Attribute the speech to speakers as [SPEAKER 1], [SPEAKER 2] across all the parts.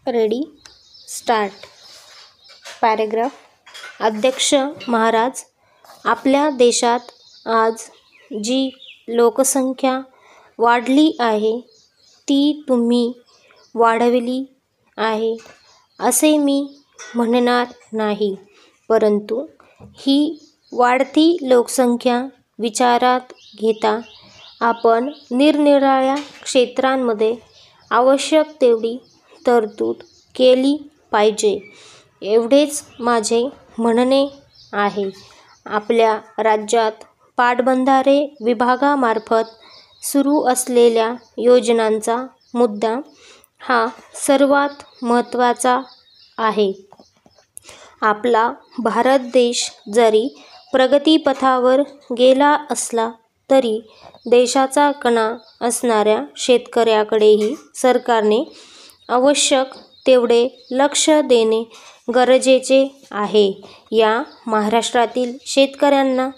[SPEAKER 1] Ready start. Paragraph. अध्यक्ष महाराज, आपल्या देशात आज जी लोकसंख्या वाढली आहे ती तुम्ही वाढवली आहे असे मी म्हणणार नाही, परंतु ही वाढती लोकसंख्या विचारात घेता आपण निरनिराळ्या क्षेत्रांमध्ये आवश्यक तेवढी तरतूद केली पाहिजे, एवढेच माझे म्हणणे आहे. आपल्या राज्यात पाटबंधारे विभागामार्फत सुरू असलेल्या योजनांचा मुद्दा हा सर्वात महत्त्वाचा आहे. आपला भारत देश जरी प्रगतीपथावर गेला असला तरी देशाचा कणा असणाऱ्या शेतकऱ्याकडेही सरकारने आवश्यक तेवढे लक्ष देणे गरजेचे आहे. या महाराष्ट्रातील शेतकऱ्यांना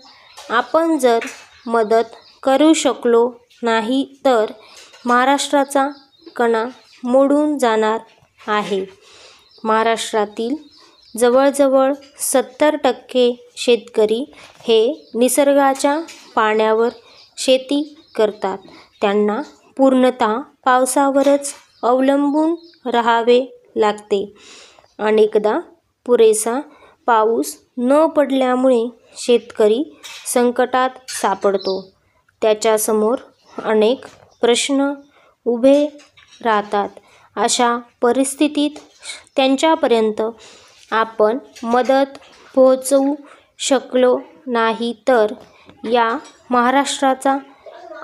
[SPEAKER 1] आपण जर मदत करू शकलो नाही तर महाराष्ट्राचा कणा मोडून जाणार आहे. महाराष्ट्रातील जवळजवळ 70% शेतकरी हे निसर्गाच्या पाण्यावर शेती करतात. त्यांना पूर्णतः पावसावरच अवलंबून राहावे लागते. अनेकदा पुरेसा पाऊस न पडल्यामुळे शेतकरी संकटात सापडतो. त्याच्यासमोर अनेक प्रश्न उभे राहतात. अशा परिस्थितीत त्यांच्यापर्यंत आपण मदत पोहोचवू शकलो नाही तर या महाराष्ट्राचा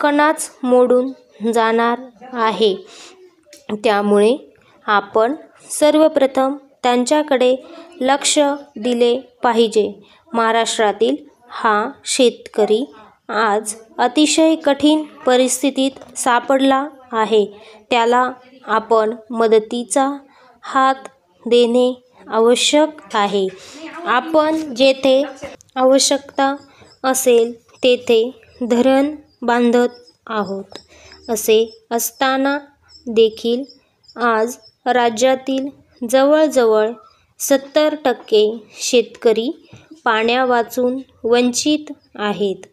[SPEAKER 1] कणाच मोडून जाणार आहे. त्यामुळे आपण सर्वप्रथम त्यांच्याकडे लक्ष दिले पाहिजे. महाराष्ट्रातील हा शेतकरी आज अतिशय कठीण परिस्थितीत सापडला आहे. त्याला आपण मदतीचा हात देणे आवश्यक आहे. आपण जेथे आवश्यकता असेल तेथे धरण बांधत आहोत. असे असताना देखील आज राज्यातील जवळजवळ 70% शेतकरी पाण्यावाचून वंचित आहेत.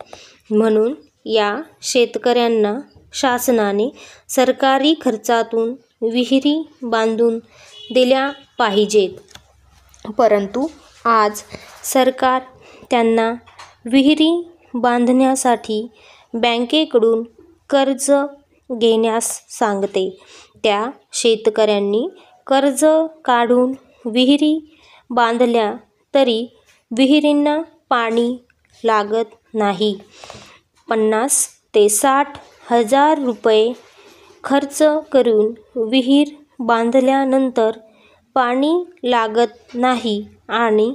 [SPEAKER 1] म्हणून या शेतकऱ्यांना शासनाने सरकारी खर्चातून विहिरी बांधून दिल्या पाहिजेत. परंतु आज सरकार त्यांना विहिरी बांधण्यासाठी बँकेकडून कर्ज घेण्यास सांगते. त्या शेतकऱ्यांनी कर्ज काढून विहिरी बांधल्या तरी विहिरींना पाणी लागत नाही. 50 ते 60 हजार रुपये खर्च करून विहीर बांधल्यानंतर पाणी लागत नाही आणि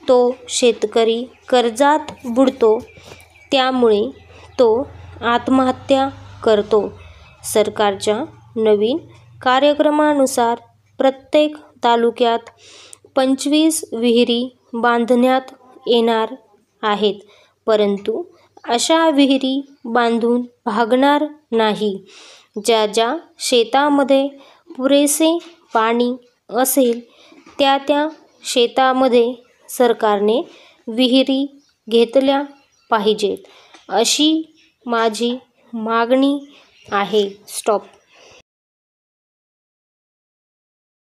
[SPEAKER 1] तो शेतकरी कर्जात बुडतो. त्यामुळे तो आत्महत्या करतो. सरकारच्या नवीन कार्यक्रमानुसार प्रत्येक तालुक्यात 25 विहिरी बांधण्यात येणार आहेत. परंतु अशा विहिरी बांधून भागणार नाही. ज्या ज्या शेतामध्ये पुरेसे पाणी असेल त्या त्या शेतामध्ये सरकारने विहिरी घेतल्या पाहिजेत, अशी माझी मागणी आहे. स्टॉप.